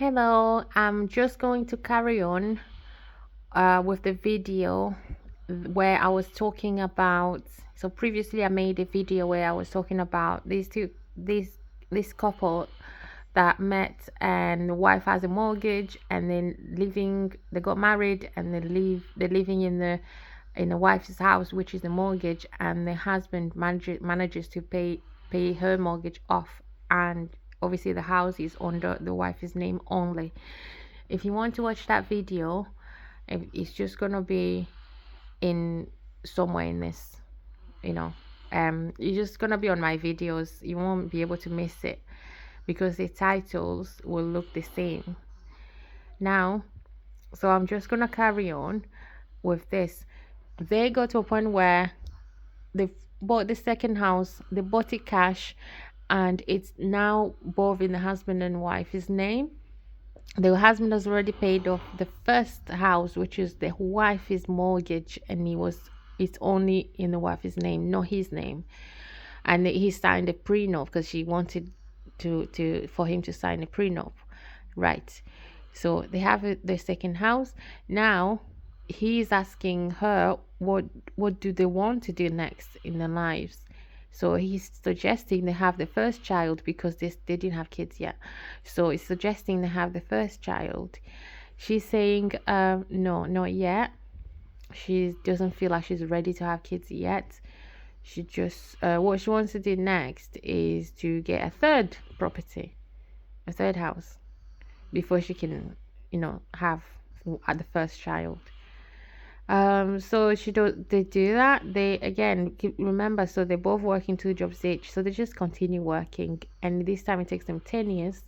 Hello, I'm just going to carry on with the video where I was talking about. So previously, I made a video where I was talking about this couple that met, and the wife has a mortgage, and then they got married, and they're living in the wife's house, which is the mortgage, and the husband manages to pay her mortgage off, and obviously the house is under the wife's name only. If you want to watch that video, it's just gonna be in somewhere in this, you know. It's just gonna be on my videos. You won't be able to miss it because the titles will look the same. Now, so I'm just gonna carry on with this. They got to a point where they bought the second house, they bought it cash, and it's now both in the husband and wife's name. The husband has already paid off the first house, which is the wife's mortgage, and it's only in the wife's name, not his name. And he signed a prenup because she wanted to for him to sign a prenup, right? So they have the second house. Now he's asking her what do they want to do next in their lives. So he's suggesting they have the first child because they didn't have kids yet. So he's suggesting they have the first child. She's saying, no, not yet. She doesn't feel like she's ready to have kids yet. She just, what she wants to do next is to get a third property, a third house, before she can, have the first child. So they do that. They again remember, so they're both working two jobs each. So they just continue working, and this time it takes them 10 years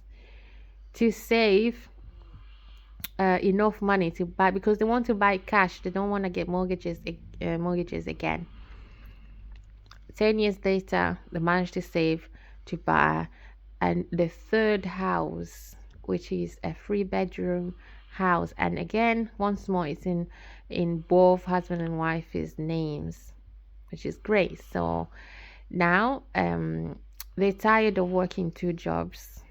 to save enough money to buy, because they want to buy cash. They don't want to get mortgages again. 10 years later, they managed to save to buy and the third house, which is a 3-bedroom house. And again, once more, it's in both husband and wife's names, which is great. So now they're tired of working two jobs,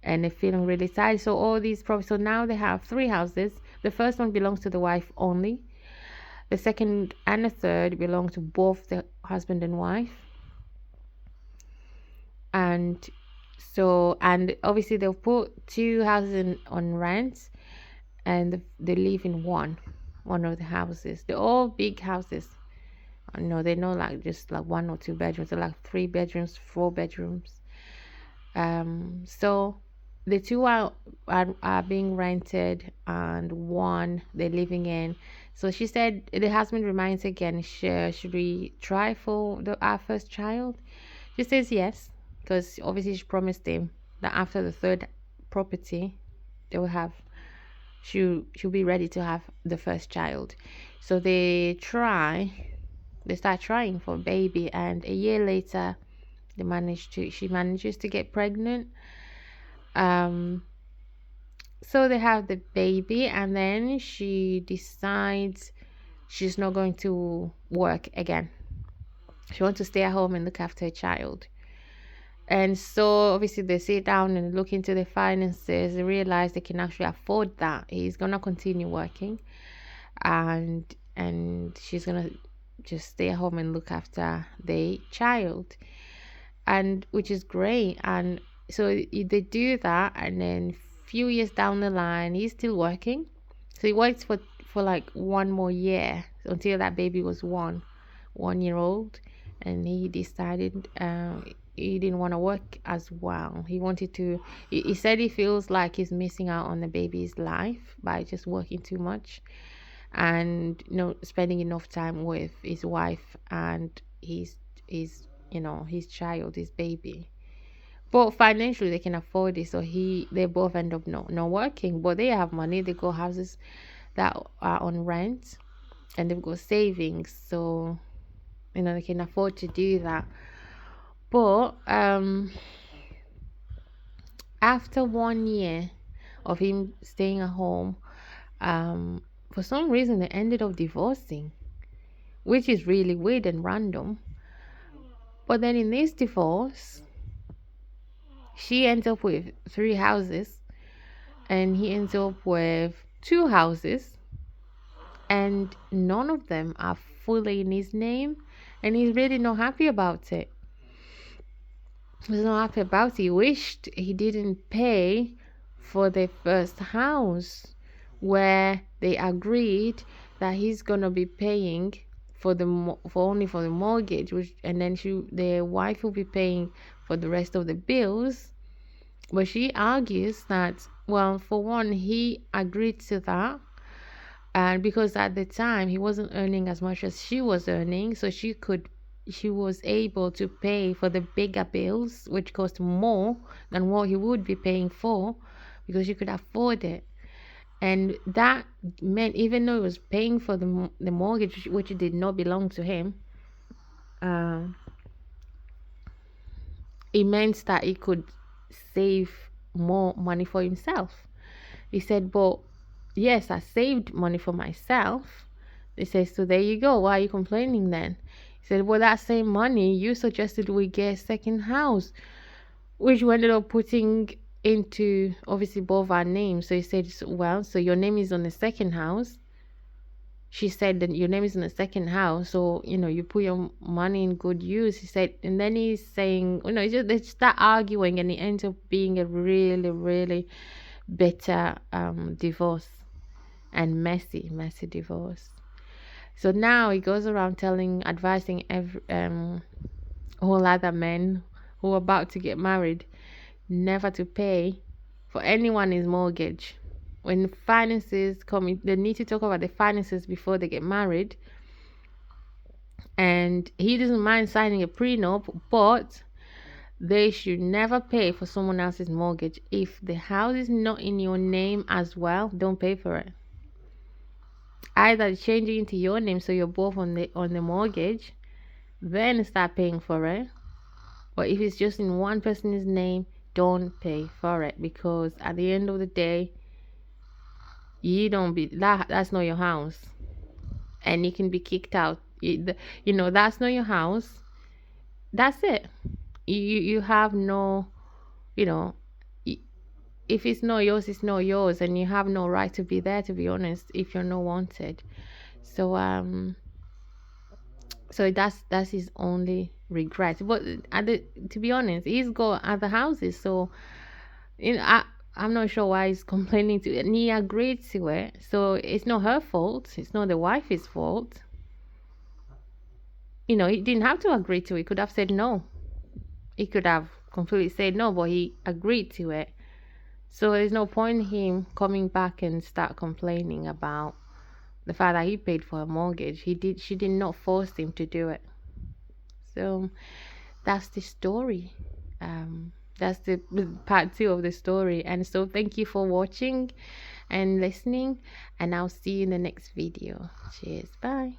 and they're feeling really tired. So all these problems. So now they have 3 houses. The first one belongs to the wife only. The second and the third belong to both the husband and wife. And obviously they'll put 2 houses on rent, and they live in one of the houses. They're all big houses. No, they're not like just like 1 or 2 bedrooms. They're like 3 bedrooms, 4 bedrooms. So the 2 are being rented, and 1 they're living in. So she said, the husband reminds again, should we try for our first child? She says yes, because obviously she promised him that after the third property, they will have, she'll be ready to have the first child. So they start trying for a baby, and a year later, she manages to get pregnant. So they have the baby, and then she decides she's not going to work again. She wants to stay at home and look after her child. And so obviously they sit down and look into the finances. They realize they can actually afford that. He's gonna continue working, and she's gonna just stay at home and look after the child, and which is great. And so they do that, and then few years down the line, he's still working. So he works for like 1 more year until that baby was 1 year old, and he decided he didn't want to work as well. He wanted to. He said he feels like he's missing out on the baby's life by just working too much, and spending enough time with his wife and his child, his baby. But financially they can afford it, so they both end up not working, but they have money. They got houses that are on rent, and they've got savings, so they can afford to do that. But after 1 year of him staying at home, for some reason they ended up divorcing, which is really weird and random. But then in this divorce, she ends up with 3 houses, and he ends up with 2 houses, and none of them are fully in his name, and he's really not happy about it. He's not happy about it. He wished he didn't pay for the first house, where they agreed that he's gonna be paying for only for the mortgage, which, and then the wife will be paying for the rest of the bills. But she argues that, well, for one, he agreed to that, and because at the time he wasn't earning as much as she was earning, so she was able to pay for the bigger bills, which cost more than what he would be paying for, because she could afford it. And that meant, even though he was paying for the mortgage, which did not belong to him, uh, it meant that he could save more money for himself. He said, but yes, I saved money for myself. They said, so there you go. Why are you complaining then? He said, well, that same money you suggested we get a second house, which we ended up putting into obviously both our names. So he said, well, so your name is on the second house. She said that your name is in the second house, so you put your money in good use. He said, and then he's saying, they start arguing, and it ends up being a really, really bitter divorce, and messy divorce. So now he goes around advising all other men who are about to get married never to pay for anyone's mortgage. When finances come in, they need to talk about the finances before they get married. And he doesn't mind signing a prenup, but they should never pay for someone else's mortgage. If the house is not in your name as well, don't pay for it. Either change it into your name so you're both on the mortgage, then start paying for it. But if it's just in one person's name, don't pay for it, because at the end of the day, that's not your house, and you can be kicked out. That's not your house. That's it. You have no, if it's not yours, it's not yours, and you have no right to be there, to be honest, if you're not wanted. So that's his only regret. But to be honest, he's got other houses, so I'm not sure why he's complaining to, and he agreed to it, so it's not her fault. It's not the wife's fault. He didn't have to agree to it. He could have said no. He could have completely said no, but he agreed to it. So there's no point in him coming back and start complaining about the fact that he paid for a mortgage. She did not force him to do it. So that's the story. That's the part 2 of the story. And so thank you for watching and listening, and I'll see you in the next video. Cheers. Bye.